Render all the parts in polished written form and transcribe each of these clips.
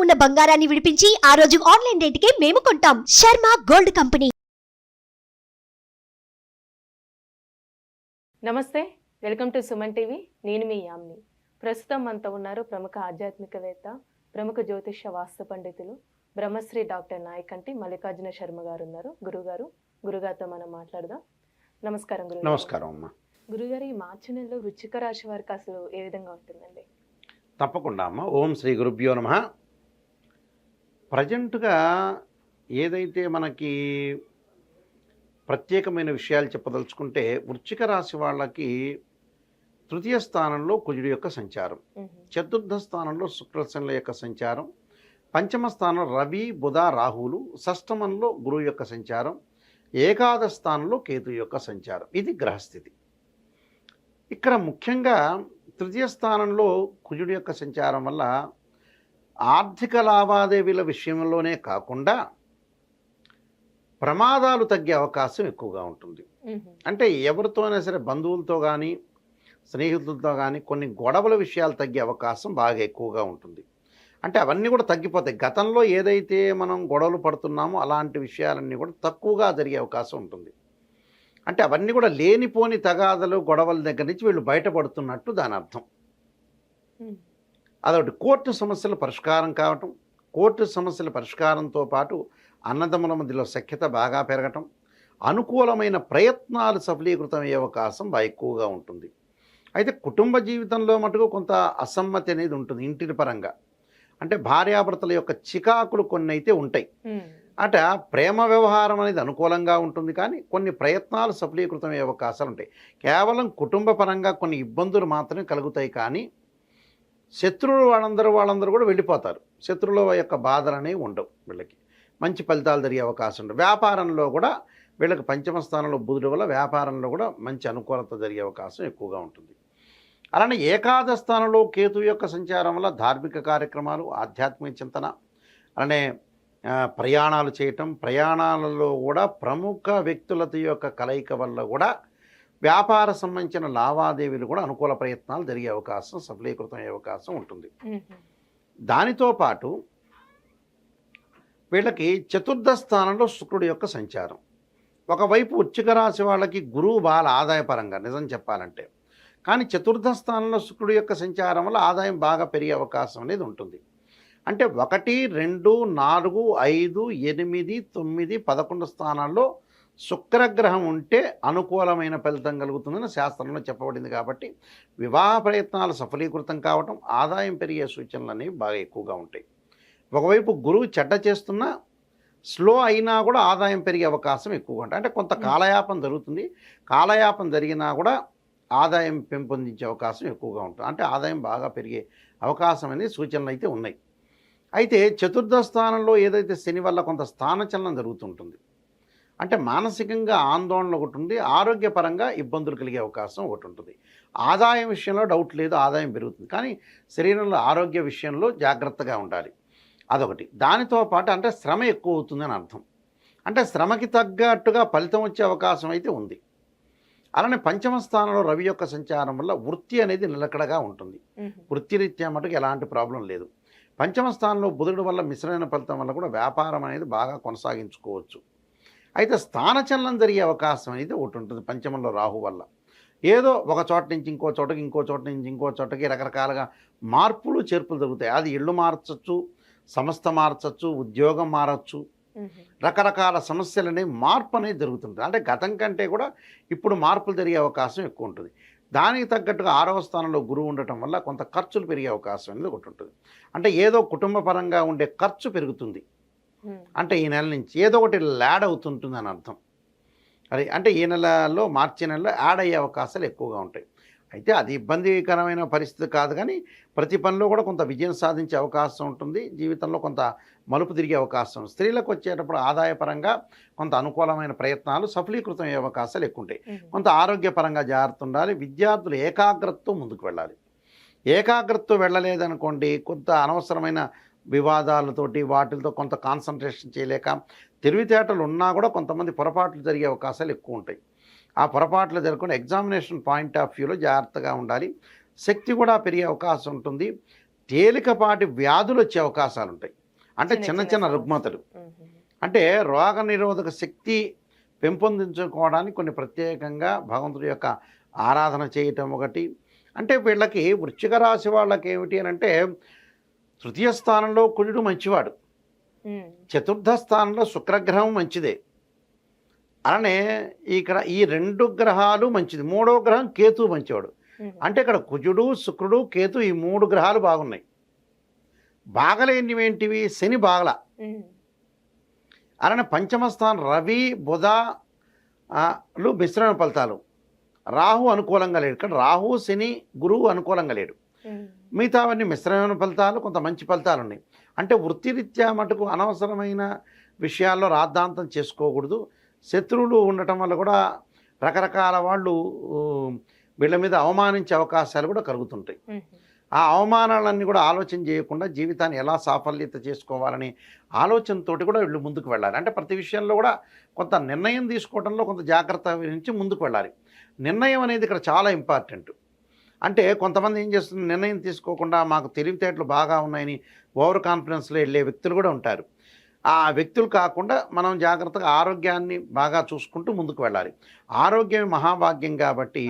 ఉన్న బంగారాన్ని విడిపించి ఆ రోజు ఆన్లైన్ రేటుకే మేము కొంటాం. Sharma gold company. నమస్తే, వెల్కమ్ టు సుమన్ టీవీ. నేను మీ యామ్ని. ప్రస్తుతం మనతో ఉన్నారు ప్రముఖ ఆధ్యాత్మికవేత్త, ప్రముఖ జ్యోతిష వాస్తు పండితులు బ్రహ్మశ్రీ డాక్టర్ నాయకంటి మల్లికార్జున శర్మ గారు ఉన్నారు. గురుగారితో మనం మాట్లాడదాం. నమస్కారం గురుగారు. నమస్కారం అమ్మా. గురుగారు, ఈ మార్చి నెలలో వృశ్చిక రాశి వారికి అసలు ఏ విధంగా ఉంటుందండి? తప్పకుండా అమ్మ. ఓం శ్రీ గురుభ్యో నమః. ప్రజెంట్గా ఏదైతే మనకి ప్రత్యేకమైన విషయాలు చెప్పదలుచుకుంటే, వృశ్చిక రాశి వాళ్ళకి తృతీయ స్థానంలో కుజుడి యొక్క సంచారం, చతుర్థ స్థానంలో శుక్రశనుల యొక్క సంచారం, పంచమ స్థానంలో రవి బుధ రాహువులు, షష్టమంలో గురువు యొక్క సంచారం, ఏకాదశ స్థానంలో కేతు యొక్క సంచారం. ఇది గ్రహస్థితి. ఇక్కడ ముఖ్యంగా తృతీయ స్థానంలో కుజుడి యొక్క సంచారం వల్ల ఆర్థిక లావాదేవీల విషయంలోనే కాకుండా ప్రమాదాలు తగ్గే అవకాశం ఎక్కువగా ఉంటుంది. అంటే ఎవరితోనైనా సరే, బంధువులతో కానీ స్నేహితులతో కానీ కొన్ని గొడవల విషయాలు తగ్గే అవకాశం బాగా ఎక్కువగా ఉంటుంది. అంటే అవన్నీ కూడా తగ్గిపోతాయి. గతంలో ఏదైతే మనం గొడవలు పడుతున్నామో అలాంటి విషయాలన్నీ కూడా తక్కువగా జరిగే అవకాశం ఉంటుంది. అంటే అవన్నీ కూడా లేనిపోని తగాదలు గొడవల దగ్గర నుంచి వీళ్ళు బయటపడుతున్నట్టు దాని అర్థం. అదొకటి. కోర్టు సమస్యల పరిష్కారం కావటం, కోర్టు సమస్యల పరిష్కారంతో పాటు అన్నదమ్ముల మధ్యలో సఖ్యత బాగా పెరగటం, అనుకూలమైన ప్రయత్నాలు సఫలీకృతమయ్యే అవకాశం బాగా ఎక్కువగా ఉంటుంది. అయితే కుటుంబ జీవితంలో మటుకు కొంత అసమ్మతి అనేది ఉంటుంది ఇంటి పరంగా. అంటే భార్యాభర్తల యొక్క చికాకులు కొన్ని అయితే ఉంటాయి. అట ప్రేమ వ్యవహారం అనేది అనుకూలంగా ఉంటుంది, కానీ కొన్ని ప్రయత్నాలు సఫలీకృతమయ్యే అవకాశాలు ఉంటాయి. కేవలం కుటుంబ పరంగా కొన్ని ఇబ్బందులు మాత్రమే కలుగుతాయి, కానీ శత్రువులు వాళ్ళందరూ కూడా వెళ్ళిపోతారు. శత్రువుల యొక్క బాధలు అనేవి ఉండవు. వీళ్ళకి మంచి ఫలితాలు జరిగే అవకాశం ఉంటుంది. వ్యాపారంలో కూడా వీళ్ళకి పంచమ స్థానంలో బుధుడు వల్ల వ్యాపారంలో కూడా మంచి అనుకూలత జరిగే అవకాశం ఎక్కువగా ఉంటుంది. అలానే ఏకాదశ స్థానంలో కేతు యొక్క సంచారం వల్ల ధార్మిక కార్యక్రమాలు, ఆధ్యాత్మిక చింతన, అలానే ప్రయాణాలు చేయటం, ప్రయాణాలలో కూడా ప్రముఖ వ్యక్తులతో యొక్క కలయిక వల్ల కూడా వ్యాపార సంబంధించిన లావాదేవీలు కూడా అనుకూల ప్రయత్నాలు జరిగే అవకాశం, సఫలీకృతం అయ్యే అవకాశం ఉంటుంది. దానితో పాటు వీళ్ళకి చతుర్థ స్థానంలో శుక్రుడి యొక్క సంచారం. ఒకవైపు వృశ్చిక రాశి వాళ్ళకి గురువు బాగా ఆదాయపరంగా నిజం చెప్పాలంటే, కానీ చతుర్థ స్థానంలో శుక్రుడి యొక్క సంచారం వల్ల ఆదాయం బాగా పెరిగే అవకాశం అనేది ఉంటుంది. అంటే 1, 2, 4, 5, 8, 9, 11 స్థానాల్లో శుక్రగ్రహం ఉంటే అనుకూలమైన ఫలితం కలుగుతుందని శాస్త్రంలో చెప్పబడింది. కాబట్టి వివాహ ప్రయత్నాలు సఫలీకృతం కావటం, ఆదాయం పెరిగే సూచనలు అనేవి బాగా ఎక్కువగా ఉంటాయి. ఒకవైపు గురువు చెడ్డ చేస్తున్నా స్లో అయినా కూడా ఆదాయం పెరిగే అవకాశం ఎక్కువగా ఉంటుంది. అంటే కొంత కాలయాపన జరుగుతుంది. కాలయాపన జరిగినా కూడా ఆదాయం పెంపొందించే అవకాశం ఎక్కువగా ఉంటుంది. అంటే ఆదాయం బాగా పెరిగే అవకాశం అనేది సూచనలు అయితే ఉన్నాయి. అయితే చతుర్థ స్థానంలో ఏదైతే శని వల్ల కొంత స్థానచలనం జరుగుతుంటుంది. అంటే మానసికంగా ఆందోళన ఒకటి ఉంది, ఆరోగ్యపరంగా ఇబ్బందులు కలిగే అవకాశం ఒకటి ఉంటుంది. ఆదాయం విషయంలో డౌట్ లేదు, ఆదాయం పెరుగుతుంది, కానీ శరీరంలో ఆరోగ్య విషయంలో జాగ్రత్తగా ఉండాలి. అదొకటి. దానితో పాటు అంటే శ్రమ ఎక్కువ అవుతుందని అర్థం. అంటే శ్రమకి తగ్గట్టుగా ఫలితం వచ్చే అవకాశం అయితే ఉంది. అలానే పంచమ స్థానంలో రవి యొక్క సంచారం వల్ల వృత్తి అనేది నిలకడగా ఉంటుంది. వృత్తిరీత్యా మటుకు ఎలాంటి ప్రాబ్లం లేదు. పంచమ స్థానంలో బుధుడు వల్ల మిశ్రమైన ఫలితం వల్ల కూడా వ్యాపారం అనేది బాగా కొనసాగించుకోవచ్చు. అయితే స్థానచలనం జరిగే అవకాశం అనేది ఒకటి ఉంటుంది. పంచమంలో రాహు వల్ల ఏదో ఒక చోట నుంచి ఇంకో చోటకి, ఇంకో చోట నుంచి ఇంకో చోటకి రకరకాలుగా మార్పులు చేర్పులు జరుగుతాయి. అది ఇళ్ళు మార్చచ్చు, సంస్థ మార్చచ్చు, ఉద్యోగం మారచ్చు, రకరకాల సమస్యలు అనేవి మార్పు అనేది జరుగుతుంటుంది. అంటే గతం కంటే కూడా ఇప్పుడు మార్పులు జరిగే అవకాశం ఎక్కువ ఉంటుంది. దానికి తగ్గట్టుగా 6వ స్థానంలో గురువు ఉండటం వల్ల కొంత ఖర్చులు పెరిగే అవకాశం అనేది ఒకటి ఉంటుంది. అంటే ఏదో కుటుంబ పరంగా ఉండే ఖర్చు పెరుగుతుంది. అంటే ఈ నెల నుంచి ఏదో ఒకటి యాడ్ అవుతుంటుంది అని అర్థం. అది అంటే ఈ నెలలో, మార్చి నెలలో యాడ్ అయ్యే అవకాశాలు ఎక్కువగా ఉంటాయి. అయితే అది ఇబ్బందికరమైన పరిస్థితి కాదు, కానీ ప్రతి పనిలో కూడా కొంత విజయం సాధించే అవకాశం ఉంటుంది. జీవితంలో కొంత మలుపు తిరిగే అవకాశం. స్త్రీలకు వచ్చేటప్పుడు ఆదాయపరంగా కొంత అనుకూలమైన ప్రయత్నాలు సఫలీకృతం అయ్యే అవకాశాలు ఎక్కువ ఉంటాయి. కొంత ఆరోగ్యపరంగా జాగ్రత్త ఉండాలి. విద్యార్థులు ఏకాగ్రతతో ముందుకు వెళ్ళాలి. ఏకాగ్రతతో వెళ్ళలేదనుకోండి, కొంత అనవసరమైన వివాదాలతోటి వాటితో కొంత కాన్సన్ట్రేషన్ చేయలేక తెలివితేటలు ఉన్నా కూడా కొంతమంది పొరపాట్లు జరిగే అవకాశాలు ఎక్కువ ఉంటాయి. ఆ పొరపాట్లు జరగకుండా ఎగ్జామినేషన్ పాయింట్ ఆఫ్ వ్యూలో జాగ్రత్తగా ఉండాలి. శక్తి కూడా పెరిగే అవకాశం ఉంటుంది. తేలికపాటి వ్యాధులు వచ్చే అవకాశాలు ఉంటాయి. అంటే చిన్న చిన్న చిన్న చిన్న సమస్యలు. రుగ్మతలు. మ్మ్. అంటే రోగ నిరోధక శక్తి పెంపొందించుకోవడానికి కొన్ని ప్రత్యేకంగా భగవంతుడి యొక్క ఆరాధన చేయటం ఒకటి. అంటే వీళ్ళకి వృశ్చిక రాశి వాళ్ళకి ఏమిటి అని అంటే తృతీయ స్థానంలో కుజుడు మంచివాడు, మ్మ్. చతుర్థ స్థానంలో శుక్రగ్రహం మంచిదే. అలానే ఇక్కడ ఈ 2 గ్రహాలు మంచిది, 3వ గ్రహం కేతు మంచివాడు. మ్మ్. అంటే ఇక్కడ కుజుడు శుక్రుడు కేతు ఈ 3 గ్రహాలు బాగున్నాయి. బాగలేనివి ఏంటివి? శని బాగల. మ్మ్. అలానే పంచమ స్థానం రవి బుధ లు మిశ్రమ ఫలితాలు. రాహు అనుకూలంగా లేడు. ఇక్కడ రాహు శని గురువు అనుకూలంగా లేడు. మ్మ్. మిగతావన్నీ మిశ్రమైన ఫలితాలు, కొంత మంచి ఫలితాలు ఉన్నాయి. అంటే వృత్తిరీత్యా మటుకు అనవసరమైన విషయాల్లో రాద్ధాంతం చేసుకోకూడదు. శత్రువులు ఉండటం వల్ల కూడా రకరకాల వాళ్ళు వీళ్ళ మీద అవమానించే అవకాశాలు కూడా కలుగుతుంటాయి. మ్మ్. ఆ అవమానాలన్నీ కూడా ఆలోచన చేయకుండా జీవితాన్ని ఎలా సాఫల్యత చేసుకోవాలని ఆలోచనతోటి కూడా వీళ్ళు ముందుకు వెళ్ళాలి. అంటే ప్రతి విషయంలో కూడా కొంత నిర్ణయం తీసుకోవడంలో కొంత జాగ్రత్త వహించి ముందుకు వెళ్ళాలి. నిర్ణయం అనేది ఇక్కడ చాలా ఇంపార్టెంట్. అంటే కొంతమంది ఏం చేస్తుంది, నిర్ణయం తీసుకోకుండా మాకు తెలివితేటలు బాగా ఉన్నాయని ఓవర్ కాన్ఫిడెన్స్లో వెళ్ళే వ్యక్తులు కూడా ఉంటారు. ఆ వ్యక్తులు కాకుండా మనం జాగ్రత్తగా ఆరోగ్యాన్ని బాగా చూసుకుంటూ ముందుకు వెళ్ళాలి. ఆరోగ్యమే మహాభాగ్యం కాబట్టి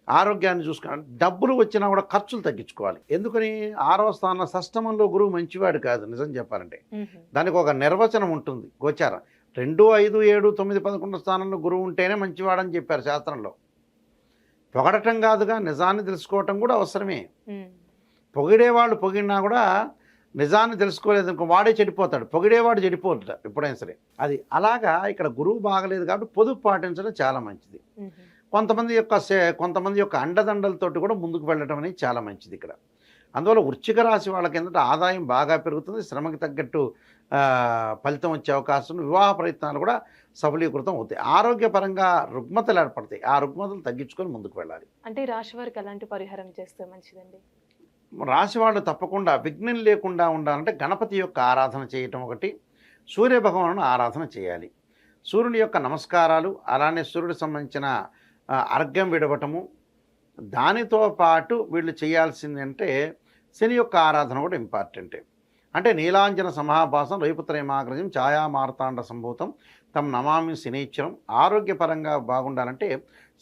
ఆరోగ్యాన్ని చూసుకోవాలి. డబ్బులు వచ్చినా కూడా ఖర్చులు తగ్గించుకోవాలి. ఎందుకని? 6వ స్థానం షష్టమంలో గురువు మంచివాడు కాదు నిజం చెప్పాలంటే. మ్మ్. దానికి ఒక నిర్వచనం ఉంటుంది గోచారం. 2, 5, 7, 9, 11 స్థానంలో గురువు ఉంటేనే మంచివాడని చెప్పారు శాస్త్రంలో. పొగడటం కాదుగా, నిజాన్ని తెలుసుకోవటం కూడా అవసరమే. మ్మ్. పొగిడేవాళ్ళు పొగిడినా కూడా నిజాన్ని తెలుసుకోలేదు ఇంకో వాడే చెడిపోతాడు. పొగిడేవాడు చెడిపోతాడు ఎప్పుడైనా సరే. అది అలాగా ఇక్కడ గురువు బాగలేదు కాబట్టి పొదుపు పాటించడం చాలా మంచిది. మ్మ్. కొంతమంది యొక్క అండదండలతోటి కూడా ముందుకు వెళ్ళడం అనేది చాలా మంచిది ఇక్కడ. అందువల్ల వృశ్చిక రాశి వాళ్ళకి ఏంటంటే ఆదాయం బాగా పెరుగుతుంది, శ్రమకి తగ్గట్టు ఫలితం వచ్చే అవకాశం, వివాహ ప్రయత్నాలు కూడా సఫలీకృతం అవుతాయి. ఆరోగ్యపరంగా రుగ్మతలు ఏర్పడతాయి. ఆ రుగ్మతలు తగ్గించుకొని ముందుకు వెళ్ళాలి. అంటే ఈ రాశి వారికి ఎలాంటి పరిహారం చేస్తే మంచిదండి? రాశి వాళ్ళు తప్పకుండా విఘ్నం లేకుండా ఉండాలంటే గణపతి యొక్క ఆరాధన చేయటం ఒకటి, సూర్యభగవాను ఆరాధన చేయాలి. సూర్యుని యొక్క నమస్కారాలు, అలానే సూర్యుడికి సంబంధించిన అర్ఘ్యం విడవటము. దానితో పాటు వీళ్ళు చేయాల్సిందంటే శని యొక్క ఆరాధన కూడా ఇంపార్టెంటే. అంటే నీలాంజన సమాభాసం రవిపుత్రేమాగ్రజం ఛాయామార్తాండ సంభూతం తం నమామి శనీశ్వరం. ఆరోగ్యపరంగా బాగుండాలంటే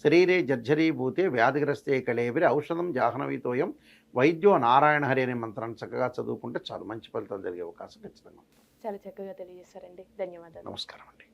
శరీరే జర్జరీభూతే వ్యాధిగ్రస్తే కళేవిరి ఔషధం జాహ్నవీతోయం వైద్యో నారాయణ హరి అనే మంత్రాన్ని చక్కగా చదువుకుంటే చాలా మంచి ఫలితాలు జరిగే అవకాశం ఖచ్చితంగా. చాలా చక్కగా తెలియజేశారండి. ధన్యవాదాలు. నమస్కారం అండి.